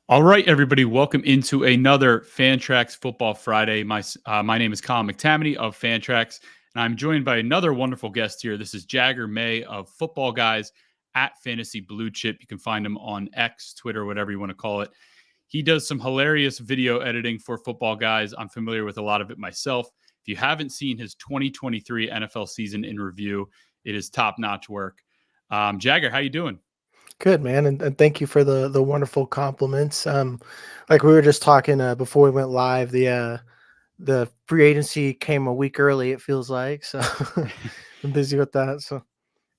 All right, everybody, welcome into another Fantrax Football Friday. My name is Colin McTamany of Fantrax, and I'm joined by another wonderful guest here. This is Jagger May of Football Guys at Fantasy Blue Chip. You can find him on X, Twitter, whatever you want to call it. He does some hilarious video editing for Football Guys. I'm familiar with a lot of it myself. If you haven't seen his 2023 NFL season in review, it is top-notch work. Jagger, how you doing? Good, man, and thank you for the wonderful compliments. Like we were just talking before we went live, the free agency came a week early. It feels like so. I'm busy with that. So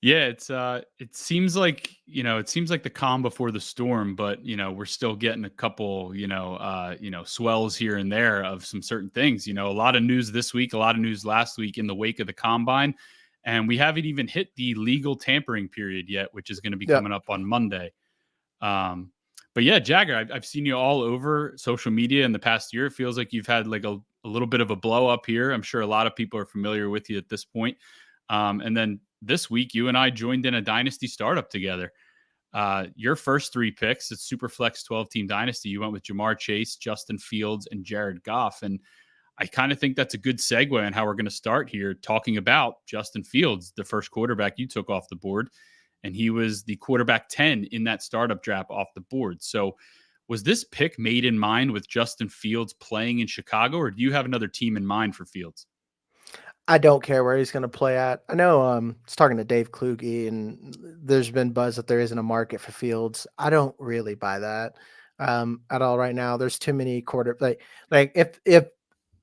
Yeah, it seems like, it seems like the calm before the storm, but we're still getting a couple, swells here and there of some certain things. A lot of news this week, a lot of news last week in the wake of the combine, and we haven't even hit the legal tampering period yet, which is going to be yeah, coming up on Monday. But yeah, Jagger, I've seen you all over social media in the past year. It feels like you've had like a little bit of a blow up here. I'm sure a lot of people are familiar with you at this point. And then this week, you and I joined in a dynasty startup together. Your first three picks, it's Superflex 12-team dynasty. You went with Jamar Chase, Justin Fields, and Jared Goff. And I kind of think that's a good segue on how we're going to start here, talking about Justin Fields, the first quarterback you took off the board. And he was the quarterback 10 in that startup draft off the board. So was this pick made in mind with Justin Fields playing in Chicago, or do you have another team in mind for Fields? I don't care where he's going to play at. I know. I was talking to Dave Kluge, and there's been buzz that there isn't a market for Fields. I don't really buy that at all right now. There's too many like if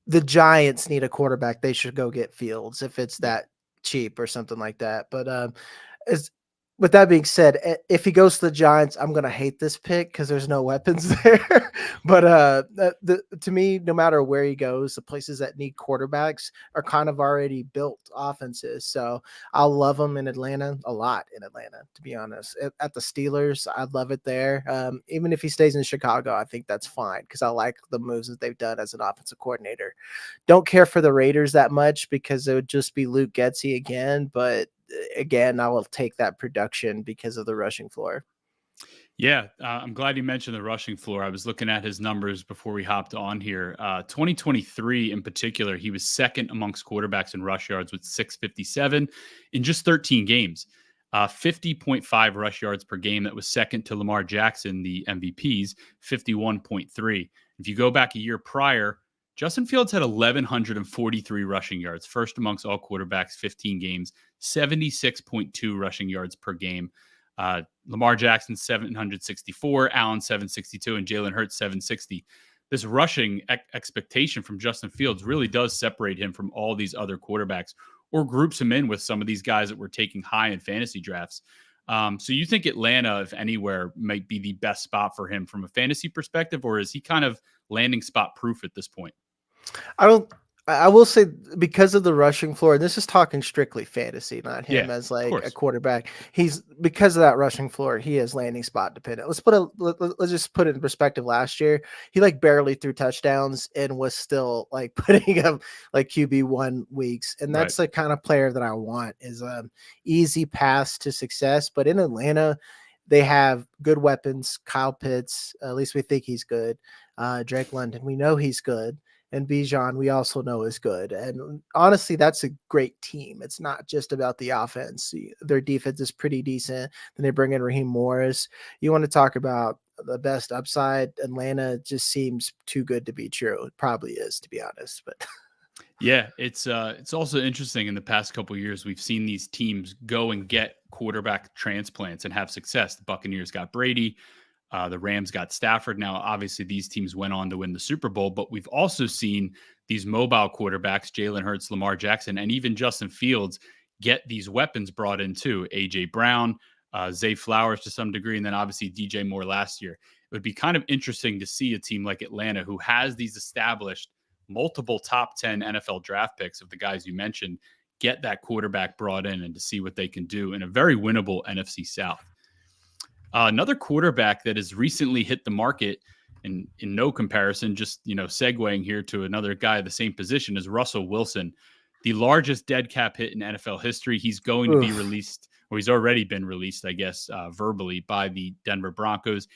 the Giants need a quarterback, they should go get Fields if it's Yeah. that cheap or something like that. But as with that being said, if he goes to the Giants, I'm gonna hate this pick because there's no weapons there. But to me, no matter where he goes, the places that need quarterbacks are kind of already built offenses. So I'll love him in Atlanta a lot. In Atlanta, to be honest, at the Steelers, I'd love it there. Even if he stays in Chicago, I think that's fine because I like the moves that they've done as an offensive coordinator. Don't care for the Raiders that much because it would just be Luke Getsy again, but again, I will take that production because of the rushing floor. Yeah, I'm glad you mentioned the rushing floor. I was looking at his numbers before we hopped on here. 2023 in particular, he was second amongst quarterbacks in rush yards with 657 in just 13 games. 50.5 rush yards per game. That was second to Lamar Jackson, the MVP's 51.3. If you go back a year prior, Justin Fields had 1,143 rushing yards, first amongst all quarterbacks, 15 games, 76.2 rushing yards per game. Lamar Jackson 764, Allen 762, and Jalen Hurts 760. This rushing expectation from Justin Fields really does separate him from all these other quarterbacks, or groups him in with some of these guys that we're taking high in fantasy drafts. So you think Atlanta, if anywhere, might be the best spot for him from a fantasy perspective, or is he kind of landing spot proof at this point? I don't. I will say because of the rushing floor, and this is talking strictly fantasy, not Yeah, him as of like a course. quarterback. He's because of that rushing floor, he is landing spot dependent. Let's just put it in perspective. Last year, he like barely threw touchdowns and was still like putting up like QB1 weeks, and Right. that's the kind of player that I want is easy path to success. But in Atlanta, they have good weapons. Kyle Pitts, at least we think he's good. Drake London, we know he's good, and Bijan, we also know is good. And honestly, that's a great team. It's not just about the offense. Their defense is pretty decent. Then they bring in Raheem Morris. You want to talk about the best upside? Atlanta just seems too good to be true. It probably is, to be honest. But Yeah, it's also interesting in the past couple of years we've seen these teams go and get quarterback transplants and have success. The Buccaneers got Brady, the Rams got Stafford. Now, obviously, these teams went on to win the Super Bowl, but we've also seen these mobile quarterbacks, Jalen Hurts, Lamar Jackson, and even Justin Fields, get these weapons brought in too. AJ Brown, Zay Flowers to some degree, and then obviously DJ Moore last year. It would be kind of interesting to see a team like Atlanta who has these established multiple top 10 NFL draft picks of the guys you mentioned get that quarterback brought in and to see what they can do in a very winnable NFC South. Another quarterback that has recently hit the market in no comparison, just, segueing here to another guy of the same position is Russell Wilson, the largest dead cap hit in NFL history. He's going to be oof. released, or he's already been released, I guess, verbally by the Denver Broncos.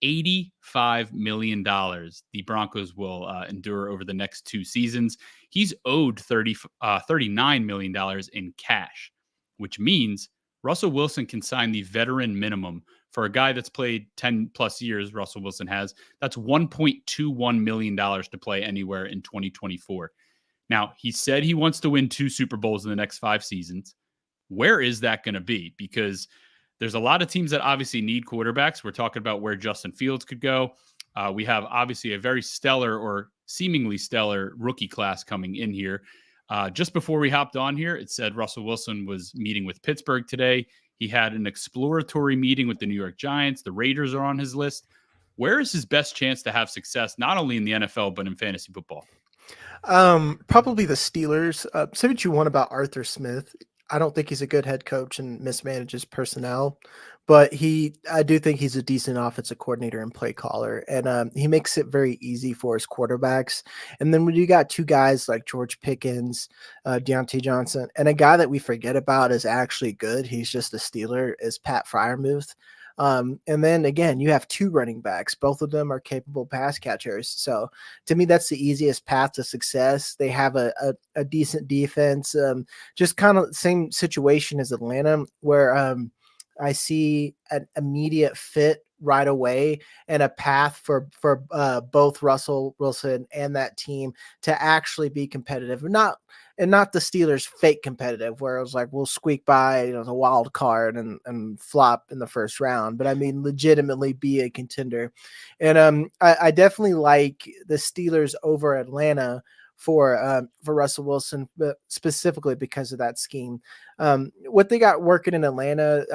$85 million the Broncos will endure over the next 2 seasons. He's owed $39 million in cash, which means Russell Wilson can sign the veteran minimum for a guy that's played 10 plus years. Russell Wilson has. That's $1.21 million to play anywhere in 2024. Now, he said he wants to win 2 Super Bowls in the next 5 seasons. Where is that going to be? Because there's a lot of teams that obviously need quarterbacks. We're talking about where Justin Fields could go. We have obviously a very stellar or seemingly stellar rookie class coming in here. Just before we hopped on here, it said Russell Wilson was meeting with Pittsburgh today. He had an exploratory meeting with the New York Giants. The Raiders are on his list. Where is his best chance to have success, not only in the NFL, but in fantasy football? Probably the Steelers. Say what you want about Arthur Smith. I don't think he's a good head coach and mismanages personnel, but I do think he's a decent offensive coordinator and play caller, and he makes it very easy for his quarterbacks. And then when you got 2 guys like George Pickens, Deontay Johnson, and a guy that we forget about is actually good, he's just a Steeler, is Pat Freiermuth. And then again, you have 2 running backs. Both of them are capable pass catchers. So to me, that's the easiest path to success. They have a decent defense. Just kind of the same situation as Atlanta, where I see an immediate fit right away and a path for both Russell Wilson and that team to actually be competitive. Not the Steelers fake competitive where it was like, we'll squeak by, the wild card and flop in the first round, but I mean, legitimately be a contender. And I definitely like the Steelers over Atlanta for Russell Wilson, but specifically because of that scheme. What they got working in Atlanta,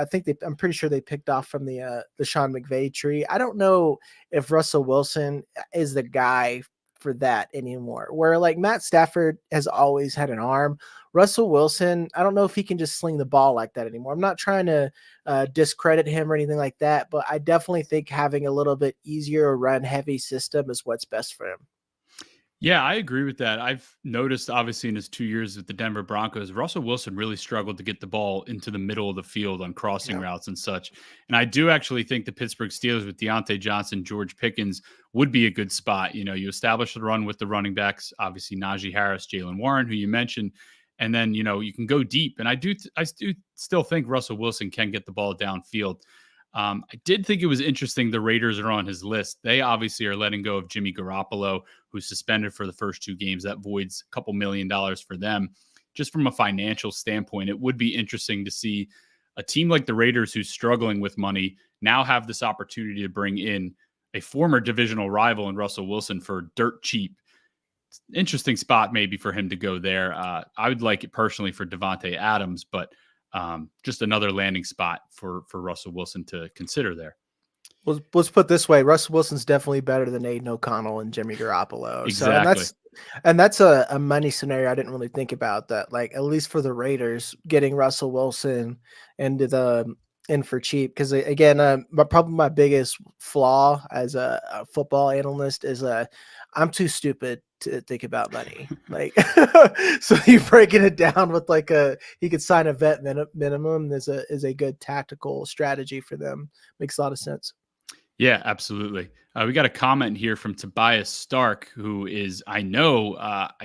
I'm pretty sure they picked off from the Sean McVay tree. I don't know if Russell Wilson is the guy for that anymore, where like Matt Stafford has always had an arm. Russell Wilson, I don't know if he can just sling the ball like that anymore. I'm not trying to discredit him or anything like that, but I definitely think having a little bit easier run heavy system is what's best for him. Yeah, I agree with that. I've noticed, obviously, in his 2 years with the Denver Broncos, Russell Wilson really struggled to get the ball into the middle of the field on crossing routes and such. And I do actually think the Pittsburgh Steelers with Deontay Johnson, George Pickens would be a good spot. You establish the run with the running backs, obviously Najee Harris, Jalen Warren, who you mentioned, and then, you can go deep. And I do still think Russell Wilson can get the ball downfield. I did think it was interesting the Raiders are on his list. They obviously are letting go of Jimmy Garoppolo, who's suspended for the first 2 games. That voids a couple $1 million for them. Just from a financial standpoint, it would be interesting to see a team like the Raiders, who's struggling with money, now have this opportunity to bring in a former divisional rival in Russell Wilson for dirt cheap. Interesting spot maybe for him to go there. I would like it personally for Devontae Adams, but just another landing spot for Russell Wilson to consider there. Well, let's put it this way: Russell Wilson's definitely better than Aiden O'Connell and Jimmy Garoppolo. Exactly. So, and that's a money scenario I didn't really think about. That, like, at least for the Raiders, getting Russell Wilson in for cheap. Because again, probably my biggest flaw as a football analyst is I'm too stupid to think about money. Like, so you breaking it down with like he could sign a vet minimum is a good tactical strategy for them. Makes a lot of sense. Yeah, absolutely. We got a comment here from Tobias Stark, who is, I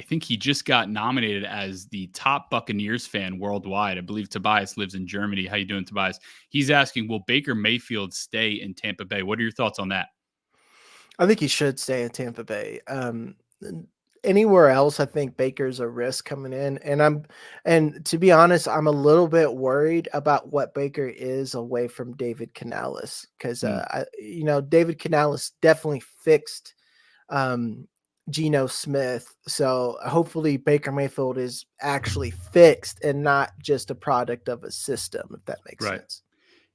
think he just got nominated as the top Buccaneers fan worldwide. I believe Tobias lives in Germany. How you doing, Tobias? He's asking, will Baker Mayfield stay in Tampa Bay? What are your thoughts on that? I think he should stay in Tampa Bay. Anywhere else, I think Baker's a risk coming in, and to be honest, I'm a little bit worried about what Baker is away from David Canales, because David Canales definitely fixed Geno Smith, so hopefully Baker Mayfield is actually fixed and not just a product of a system, if that makes sense.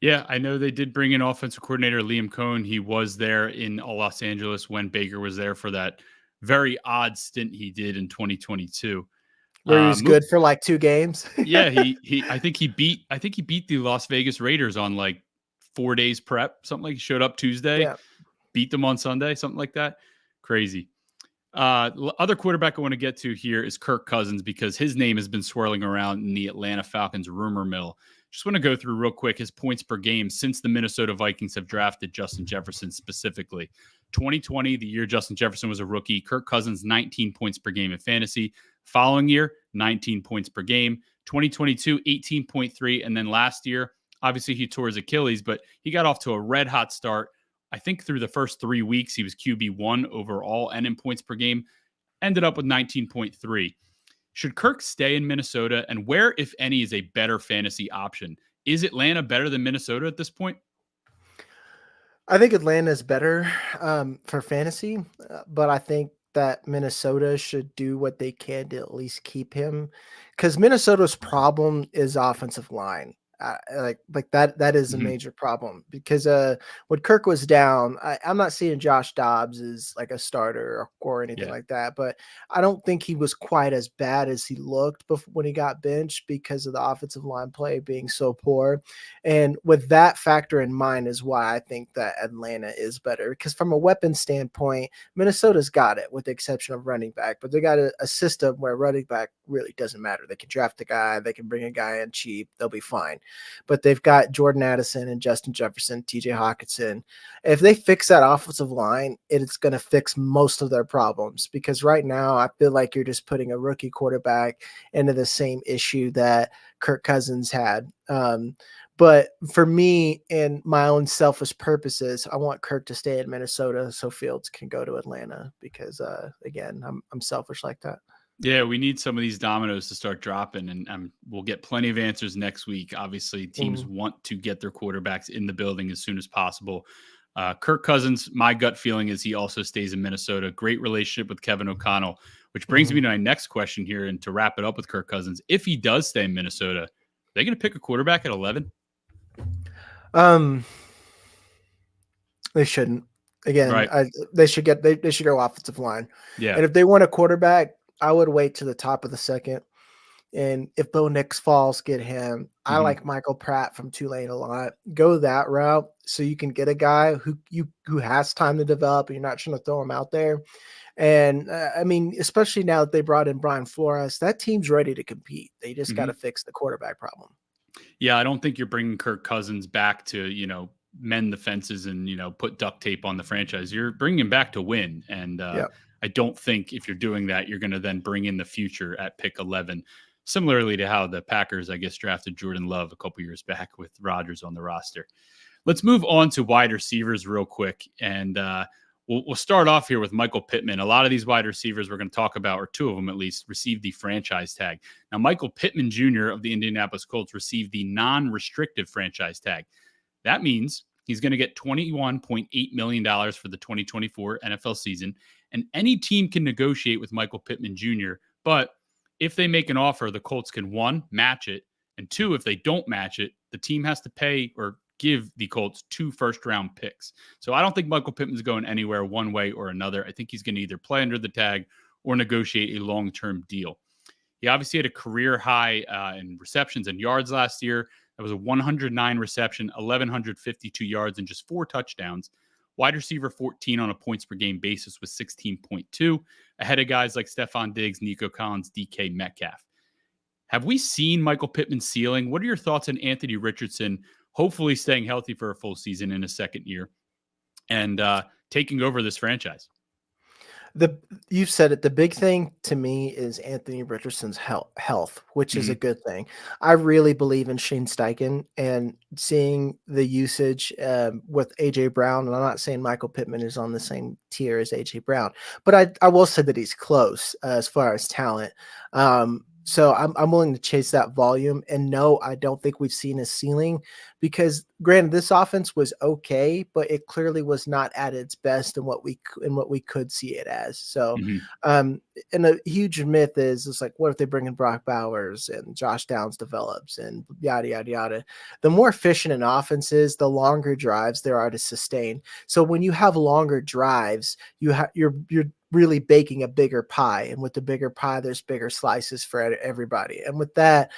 Yeah, I know they did bring in offensive coordinator Liam Cohen. He was there in Los Angeles when Baker was there for that very odd stint he did in 2022, where he was good for like 2 games. Yeah, I think he beat the Las Vegas Raiders on like 4 days prep, something like. He showed up Tuesday, beat them on Sunday, something like that. Crazy. Other quarterback I want to get to here is Kirk Cousins, because his name has been swirling around in the Atlanta Falcons rumor mill. Just want to go through real quick his points per game since the Minnesota Vikings have drafted Justin Jefferson specifically. 2020, the year Justin Jefferson was a rookie, Kirk Cousins, 19 points per game in fantasy. Following year, 19 points per game. 2022, 18.3. And then last year, obviously he tore his Achilles, but he got off to a red hot start. I think through the first 3 weeks, he was QB1 overall and in points per game. Ended up with 19.3. Should Kirk stay in Minnesota? And where, if any, is a better fantasy option? Is Atlanta better than Minnesota at this point? I think Atlanta is better for fantasy, but I think that Minnesota should do what they can to at least keep him, because Minnesota's problem is offensive line. Like that is a major problem, because when Kirk was down, I'm not seeing Josh Dobbs as like a starter or anything like that, but I don't think he was quite as bad as he looked before when he got benched, because of the offensive line play being so poor. And with that factor in mind is why I think that Atlanta is better, because from a weapon standpoint, Minnesota's got it with the exception of running back, but they got a system where running back really doesn't matter. They can draft a guy, they can bring a guy in cheap, they'll be fine. But they've got Jordan Addison and Justin Jefferson, TJ Hawkinson. If they fix that offensive line, it's going to fix most of their problems, because right now I feel like you're just putting a rookie quarterback into the same issue that Kirk Cousins had. But for me, in my own selfish purposes, I want Kirk to stay in Minnesota so Fields can go to Atlanta, because, again, I'm selfish like that. Yeah, we need some of these dominoes to start dropping, and we'll get plenty of answers next week. Obviously, teams want to get their quarterbacks in the building as soon as possible. Kirk Cousins, my gut feeling is he also stays in Minnesota. Great relationship with Kevin O'Connell, which brings me to my next question here. And to wrap it up with Kirk Cousins, if he does stay in Minnesota, are they going to pick a quarterback at 11? They shouldn't. Again, right. they should go offensive line. Yeah. And if they want a quarterback, I would wait to the top of the second. And if Bo Nix falls, get him. I like Michael Pratt from Tulane a lot. Go that route so you can get a guy who has time to develop, and you're not trying to throw him out there. And I mean, especially now that they brought in Brian Flores, that team's ready to compete. They just got to fix the quarterback problem. Yeah, I don't think you're bringing Kirk Cousins back to, mend the fences and, put duct tape on the franchise. You're bringing him back to win. And I don't think if you're doing that, you're going to then bring in the future at pick 11, similarly to how the Packers, I guess, drafted Jordan Love a couple years back with Rodgers on the roster. Let's move on to wide receivers real quick. And we'll start off here with Michael Pittman. A lot of these wide receivers we're going to talk about, or two of them at least, received the franchise tag. Now, Michael Pittman Jr. of the Indianapolis Colts received the non-restrictive franchise tag. That means he's going to get $21.8 million for the 2024 NFL season. And any team can negotiate with Michael Pittman Jr., but if they make an offer, the Colts can, one, match it, and two, if they don't match it, the team has to pay or give the Colts 2 first-round picks. So I don't think Michael Pittman's going anywhere one way or another. I think he's going to either play under the tag or negotiate a long-term deal. He obviously had a career high in receptions and yards last year. That was a 109 reception, 1,152 yards, and just 4 touchdowns. Wide receiver 14 on a points per game basis was 16.2, ahead of guys like Stephon Diggs, Nico Collins, DK Metcalf. Have we seen Michael Pittman's ceiling? What are your thoughts on Anthony Richardson, hopefully staying healthy for a full season in his second year and taking over this franchise? You've said it. The big thing to me is Anthony Richardson's health, which is a good thing. I really believe in Shane Steichen, and seeing the usage with AJ Brown. And I'm not saying Michael Pittman is on the same tier as AJ Brown, but I will say that he's close as far as talent. So I'm willing to chase that volume. And no, I don't think we've seen a ceiling, because granted, this offense was okay, but it clearly was not at its best in what we could see it as. So, and a huge myth is it's like, what if they bring in Brock Bowers and Josh Downs develops and yada, yada, yada. The more efficient an offense is, the longer drives there are to sustain. So when you have longer drives, you're really baking a bigger pie, and with the bigger pie, there's bigger slices for everybody. And with that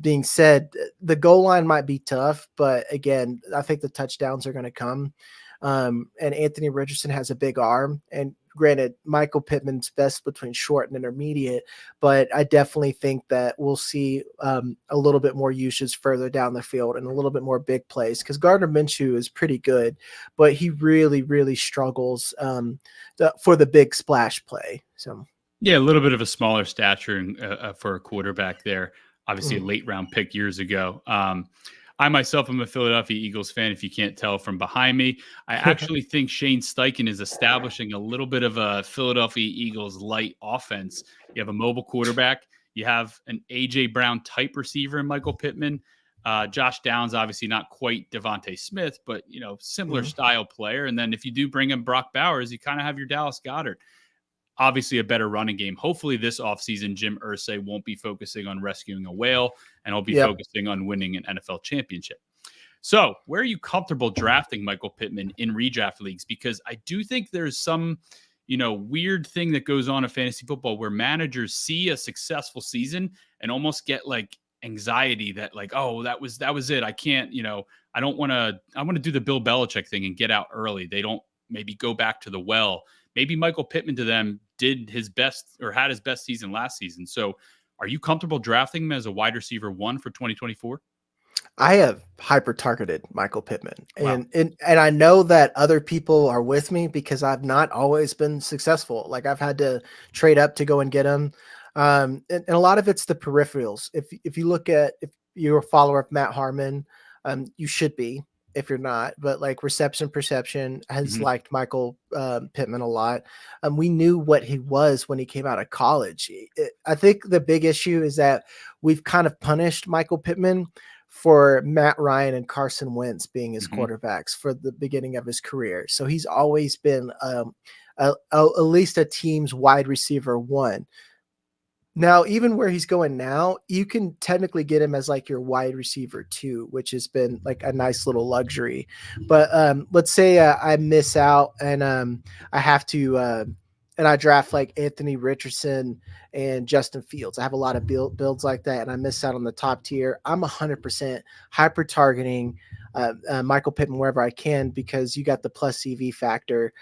being said, the goal line might be tough, but again, I think the touchdowns are going to come. And Anthony Richardson has a big arm, and granted, Michael Pittman's best between short and intermediate, but I definitely think that we'll see a little bit more usage further down the field and a little bit more big plays, because Gardner Minshew is pretty good, but he really, really struggles for the big splash play. So yeah, a little bit of a smaller stature for a quarterback there. Obviously, a late round pick years ago. I myself am a Philadelphia Eagles fan, if you can't tell from behind me. I actually think Shane Steichen is establishing a little bit of a Philadelphia Eagles light offense. You have a mobile quarterback. You have an A.J. Brown type receiver in Michael Pittman. Josh Downs, obviously not quite Devontae Smith, but, similar style player. And then if you do bring in Brock Bowers, you kind of have your Dallas Goedert. Obviously a better running game. Hopefully this offseason, Jim Irsay won't be focusing on rescuing a whale, and he'll be focusing on winning an NFL championship. So where are you comfortable drafting Michael Pittman in redraft leagues? Because I do think there's some, weird thing that goes on in fantasy football where managers see a successful season and almost get like anxiety that like, oh, that was it. I can't, I want to do the Bill Belichick thing and get out early. They don't maybe go back to the well. Maybe Michael Pittman to them did his best or had his best season last season. So are you comfortable drafting him as a wide receiver 1 for 2024? I have hyper targeted Michael Pittman. Wow. And I know that other people are with me because I've not always been successful. Like I've had to trade up to go and get him. And a lot of it's the peripherals. If you look at, if you're a follower of Matt Harmon, you should be. If you're not, but like reception perception has liked Michael Pittman a lot. We knew what he was when he came out of college. I think the big issue is that we've kind of punished Michael Pittman for Matt Ryan and Carson Wentz being his quarterbacks for the beginning of his career. So he's always been at least a team's wide receiver 1. Now, even where he's going now, you can technically get him as like your wide receiver 2, which has been like a nice little luxury. But let's say I miss out and I have to and I draft like Anthony Richardson and Justin Fields. I have a lot of builds like that, and I miss out on the top tier. I'm 100% hyper targeting Michael Pittman wherever I can, because you got the plus CV factor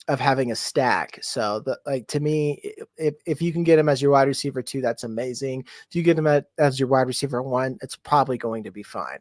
of having a stack. So to me, if you can get him as your wide receiver 2, that's amazing. If you get him as your wide receiver 1, it's probably going to be fine.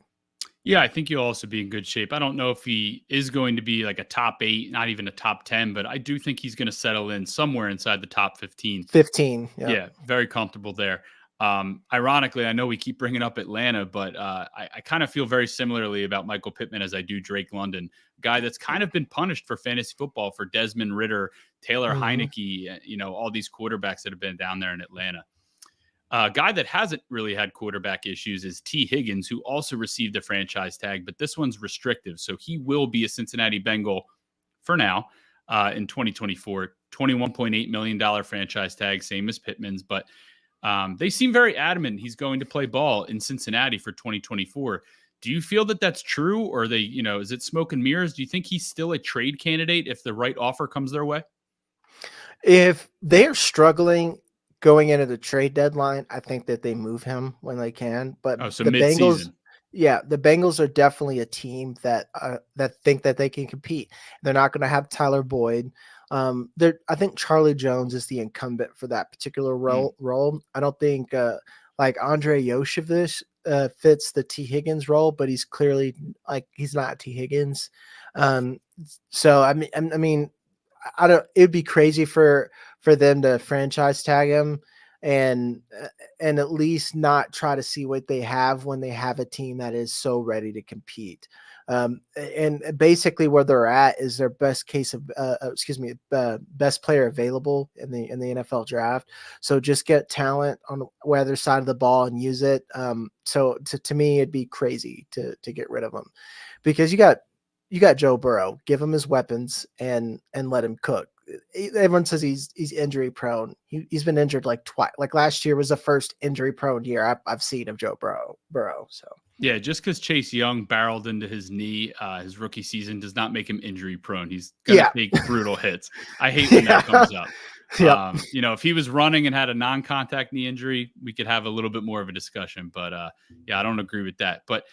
Yeah, I think you'll also be in good shape. I don't know if he is going to be like a top 8, not even a top 10, but I do think he's going to settle in somewhere inside the top 15. 15. Yep. Yeah, very comfortable there. Ironically, I know we keep bringing up Atlanta, but I kind of feel very similarly about Michael Pittman as I do Drake London, guy that's kind of been punished for fantasy football for Desmond Ridder, Taylor Heineke, all these quarterbacks that have been down there in Atlanta. A guy that hasn't really had quarterback issues is T. Higgins, who also received a franchise tag, but this one's restrictive. So he will be a Cincinnati Bengal for now in 2024, $21.8 million franchise tag, same as Pittman's, but they seem very adamant he's going to play ball in Cincinnati for 2024. Do you feel that that's true, or are they, is it smoke and mirrors? Do you think he's still a trade candidate if the right offer comes their way? If they're struggling going into the trade deadline, I think that they move him when they can. But so the mid-season. the Bengals are definitely a team that think that they can compete. They're not going to have Tyler Boyd. I think Charlie Jones is the incumbent for that particular role. I don't think like Andre Yoshevich fits the T. Higgins role, but he's clearly like he's not T. Higgins. So I mean, I don't. It'd be crazy for them to franchise tag him and at least not try to see what they have when they have a team that is so ready to compete. And basically where they're at is their best case of best player available in the NFL draft. So just get talent on the other side of the ball and use it. So to me, it'd be crazy to get rid of them, because you got Joe Burrow. Give him his weapons and let him cook. Everyone says he's injury prone. He's been injured like twice. Like last year was the first injury prone year I've seen of Joe Burrow. So yeah, just because Chase Young barreled into his knee his rookie season does not make him injury prone. He's gonna take brutal hits. I hate when that comes up. If he was running and had a non-contact knee injury, we could have a little bit more of a discussion. But I don't agree with that. But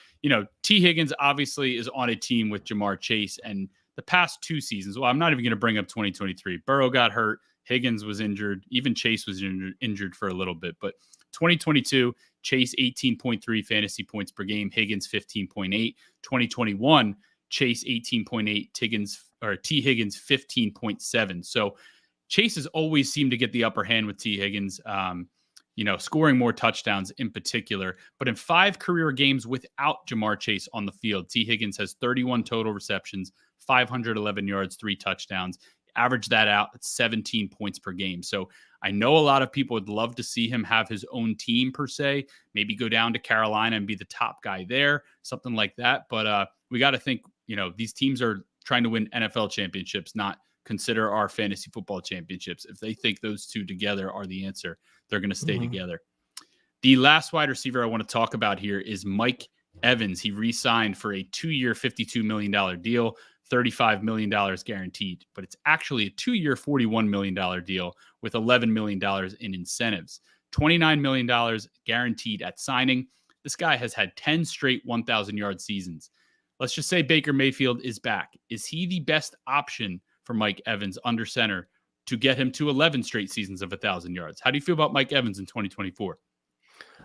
T. Higgins obviously is on a team with Jamar Chase, and the past 2 seasons, well, I'm not even going to bring up 2023. Burrow got hurt. Higgins was injured. Even Chase was injured for a little bit. But 2022, Chase 18.3 fantasy points per game. Higgins 15.8. 2021, Chase 18.8. T. Higgins 15.7. So Chase has always seemed to get the upper hand with T. Higgins, scoring more touchdowns in particular. But in 5 career games without Jamar Chase on the field, T. Higgins has 31 total receptions, 511 yards, 3 touchdowns. Average that out at 17 points per game. So I know a lot of people would love to see him have his own team per se, maybe go down to Carolina and be the top guy there, something like that. But we got to think, these teams are trying to win NFL championships, not consider our fantasy football championships. If they think those two together are the answer, they're going to stay together. The last wide receiver I want to talk about here is Mike Evans. He re-signed for a 2-year, $52 million deal, $35 million guaranteed, but it's actually a 2-year, $41 million deal with $11 million in incentives, $29 million guaranteed at signing. This guy has had 10 straight 1,000-yard seasons. Let's just say Baker Mayfield is back. Is he the best option for Mike Evans under center to get him to 11 straight seasons of 1,000 yards? How do you feel about Mike Evans in 2024?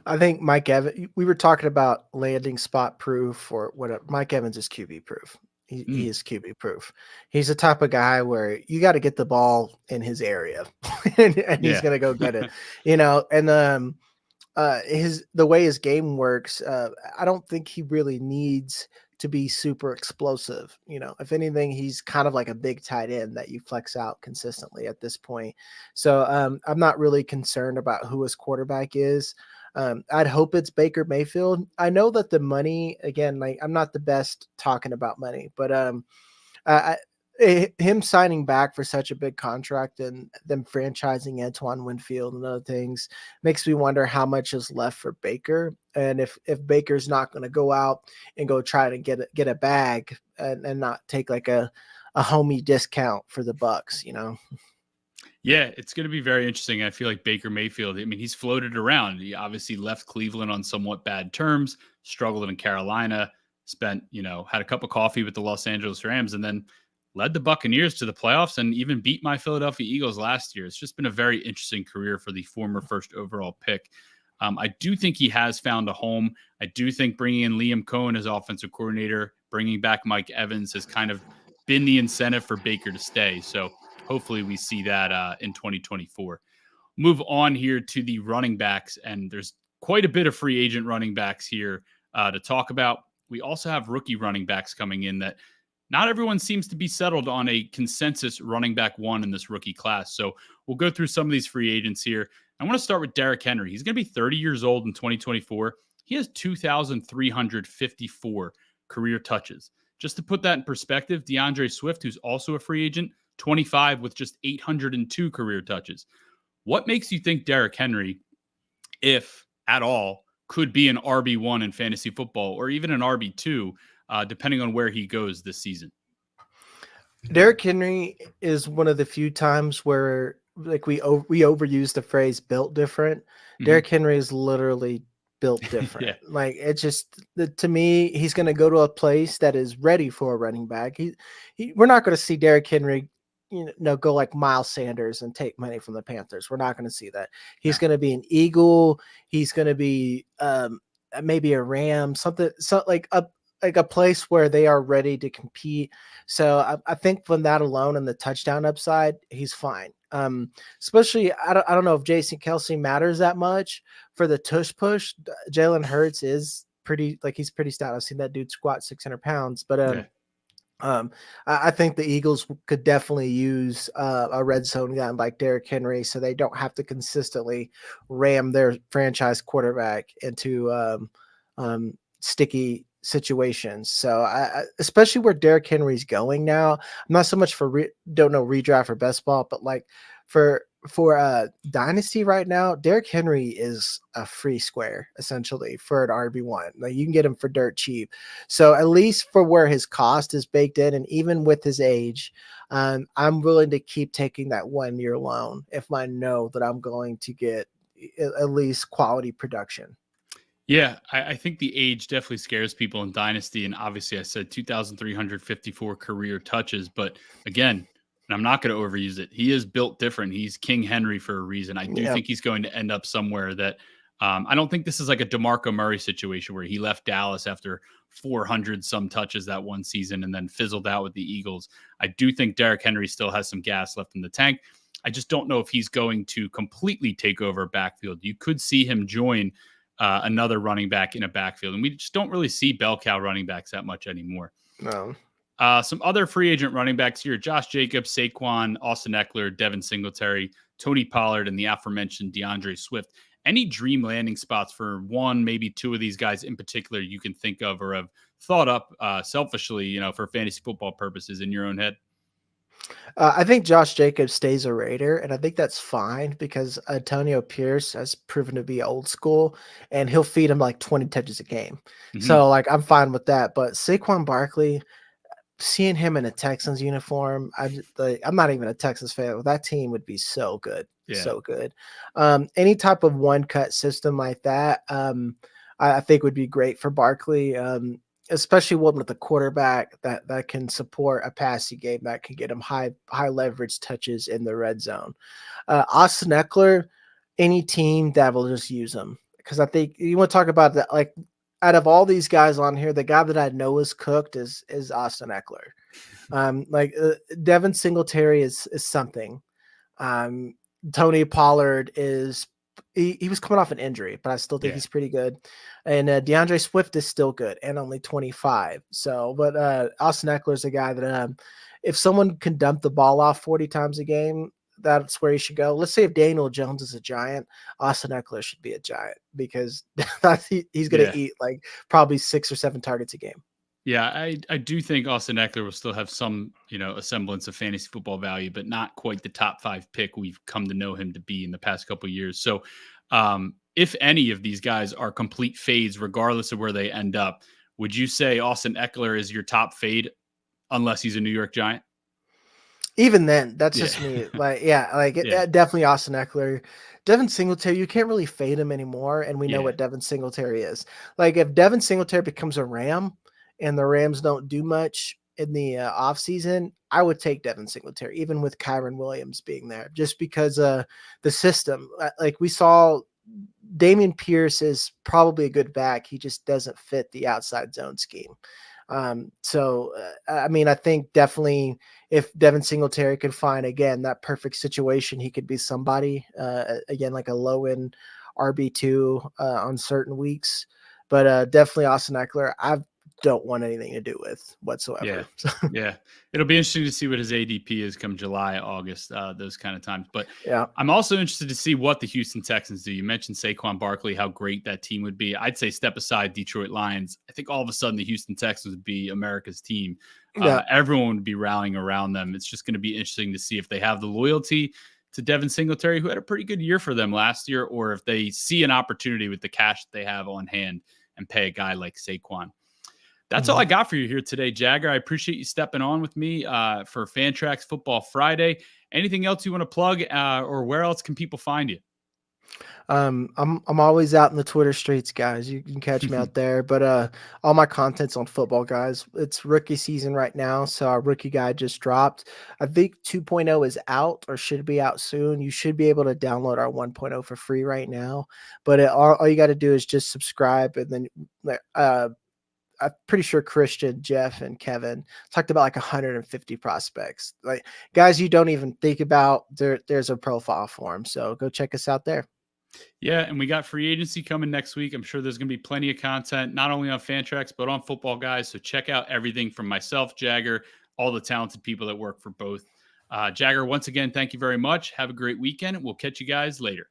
I think Mike Evans, we were talking about landing spot proof or whatever. Mike Evans is QB proof. He is QB proof. He's the type of guy where you got to get the ball in his area and he's going to go get it, and the way his game works, I don't think he really needs to be super explosive. If anything, he's kind of like a big tight end that you flex out consistently at this point. So I'm not really concerned about who his quarterback is. I'd hope it's Baker Mayfield. I know that the money, again, like I'm not the best talking about money, but him signing back for such a big contract and them franchising Antoine Winfield and other things makes me wonder how much is left for Baker. And if Baker's not going to go out and go try to get a bag and not take like a homie discount for the Bucks, Yeah, it's going to be very interesting. I feel like Baker Mayfield, he's floated around. He obviously left Cleveland on somewhat bad terms, struggled in Carolina, spent, had a cup of coffee with the Los Angeles Rams, and then led the Buccaneers to the playoffs and even beat my Philadelphia Eagles last year. It's just been a very interesting career for the former first overall pick. I do think he has found a home. I do think bringing in Liam Cohen as offensive coordinator, bringing back Mike Evans has kind of been the incentive for Baker to stay. So hopefully we see that in 2024. Move on here to the running backs, and there's quite a bit of free agent running backs here to talk about. We also have rookie running backs coming in that not everyone seems to be settled on a consensus running back one in this rookie class. So we'll go through some of these free agents here. I want to start with Derrick Henry. He's going to be 30 years old in 2024. He has 2,354 career touches. Just to put that in perspective, DeAndre Swift, who's also a free agent, 25 with just 802 career touches. What makes you think Derrick Henry, if at all, could be an RB1 in fantasy football or even an RB2, depending on where he goes this season? Derrick Henry is one of the few times where like we overuse the phrase built different. Derrick Henry is literally built different. Yeah. Like it's just to me, he's going to go to a place that is ready for a running back. We're not going to see Derrick Henry, go like Miles Sanders and take money from the Panthers. We're not going to see that. He's going to be an Eagle. He's going to be maybe a Ram, something like a place where they are ready to compete. So I think from that alone and the touchdown upside, he's fine. Especially, I don't know if Jason Kelsey matters that much for the tush push. Jalen Hurts is he's pretty stout. I've seen that dude squat 600 pounds, but I think the Eagles could definitely use a red zone guy like Derrick Henry, so they don't have to consistently ram their franchise quarterback into sticky situations. So especially where Derrick Henry's going now, I'm not so much for redraft or best ball, but like for dynasty right now, Derrick Henry is a free square essentially for an RB1. Like you can get him for dirt cheap. So at least for where his cost is baked in, and even with his age, I'm willing to keep taking that 1-year loan if I know that I'm going to get at least quality production. Yeah, I think the age definitely scares people in Dynasty. And obviously, I said 2,354 career touches. But again, and I'm not going to overuse it, he is built different. He's King Henry for a reason. I do Yeah. think he's going to end up somewhere that I don't think this is like a DeMarco Murray situation where he left Dallas after 400 some touches that one season and then fizzled out with the Eagles. I do think Derrick Henry still has some gas left in the tank. I just don't know if he's going to completely take over backfield. You could see him join another running back in a backfield. And we just don't really see bell cow running backs that much anymore. No. Some other free agent running backs here: Josh Jacobs, Saquon, Austin Eckler, Devin Singletary, Tony Pollard, and the aforementioned DeAndre Swift. Any dream landing spots for one, maybe two of these guys in particular you can think of or have thought up selfishly, for fantasy football purposes in your own head? I think Josh Jacobs stays a Raider, and I think that's fine because Antonio Pierce has proven to be old school, and he'll feed him like 20 touches a game. Mm-hmm. So, like, I'm fine with that. But Saquon Barkley, seeing him in a Texans uniform, I'm not even a Texans fan. But that team would be so good, Yeah. so good. Any type of one cut system like that, I think would be great for Barkley. Especially one with a quarterback that can support a passing game that can get him high leverage touches in the red zone. Austin Eckler, any team that will just use him, because I think you want to talk about that. Like, out of all these guys on here, the guy that I know is cooked is Austin Eckler. Devin Singletary is something. Tony Pollard is he was coming off an injury, but I still think he's pretty good. And DeAndre Swift is still good and only 25. So, but Austin Eckler is a guy that if someone can dump the ball off 40 times a game, that's where he should go. Let's say if Daniel Jones is a giant, Austin Eckler should be a giant because he's going to eat like probably 6 or 7 targets a game. Yeah, I do think Austin Eckler will still have some, a semblance of fantasy football value, but not quite the top 5 pick we've come to know him to be in the past couple of years. So, if any of these guys are complete fades, regardless of where they end up, would you say Austin Eckler is your top fade unless he's a New York Giant? Even then, that's just me. Definitely Austin Eckler. Devin Singletary, you can't really fade him anymore, and we know what Devin Singletary is. Like, if Devin Singletary becomes a Ram and the Rams don't do much in the offseason, I would take Devin Singletary, even with Kyron Williams being there, just because the system. Like we saw, Damian Pierce is probably a good back. He just doesn't fit the outside zone scheme. I think definitely if Devin Singletary could find, again, that perfect situation, he could be somebody, again, like a low-end RB2 on certain weeks. But definitely Austin Eckler, I don't want anything to do with whatsoever. Yeah. It'll be interesting to see what his ADP is come July, August, those kind of times. But yeah, I'm also interested to see what the Houston Texans do. You mentioned Saquon Barkley, how great that team would be. I'd say step aside Detroit Lions. I think all of a sudden the Houston Texans would be America's team. Everyone would be rallying around them. It's just going to be interesting to see if they have the loyalty to Devin Singletary, who had a pretty good year for them last year, or if they see an opportunity with the cash that they have on hand and pay a guy like Saquon. That's all I got for you here today, Jagger. I appreciate you stepping on with me for Fantrax Football Friday. Anything else you want to plug, or where else can people find you? I'm always out in the Twitter streets, guys. You can catch me out there. But all my content's on Football Guys. It's rookie season right now, so our rookie guide just dropped. I think 2.0 is out or should be out soon. You should be able to download our 1.0 for free right now. But all you got to do is just subscribe, and then I'm pretty sure Christian, Jeff, and Kevin talked about like 150 prospects, like guys you don't even think about. There's a profile for them, so go check us out there. Yeah, and we got free agency coming next week. I'm sure there's going to be plenty of content, not only on Fantrax, but on Football Guys. So check out everything from myself, Jagger, all the talented people that work for both. Jagger, once again, thank you very much. Have a great weekend. We'll catch you guys later.